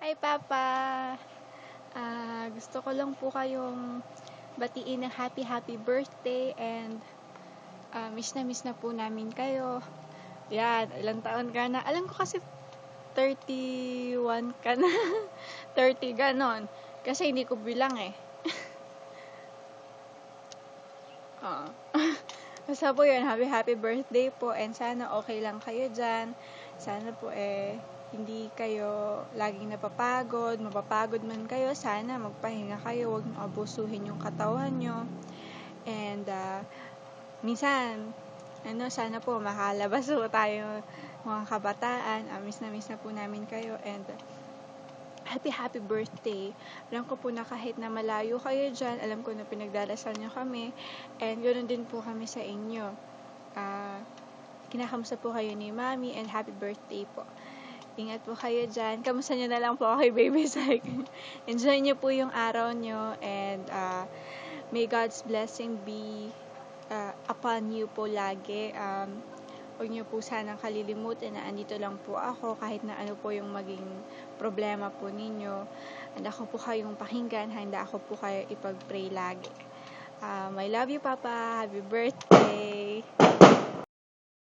Hi, Papa! Gusto ko lang po kayong batiin ng happy birthday and miss na po namin kayo. Yan, ilang taon ka na? Alam ko kasi 31 ka na. 30 ganon. Kasi hindi ko bilang eh. Basta po yun, happy birthday po and sana okay lang kayo dyan. Sana po hindi kayo laging napapagod, mapapagod man kayo, sana magpahinga kayo, huwag nyo abusuhin yung katawan nyo. And minsan, sana po makalabas po tayo mga kabataan. Miss na po namin kayo and happy birthday. Alam ko po na kahit na malayo kayo dyan, alam ko na pinagdarasal nyo kami and ganoon din po kami sa inyo. Kinakamusta po kayo ni Mami and happy birthday po. Ingat po kayo dyan. Kamusta nyo na lang po kay Baby Psych. Enjoy nyo po yung araw nyo and may God's blessing be upon you po lagi. Huwag nyo po sanang kalilimutan na andito lang po ako kahit na ano po yung maging problema po ninyo. Handa ko po kayong pakinggan. Handa ako po kayo ipag-pray lagi. I love you, Papa. Happy birthday.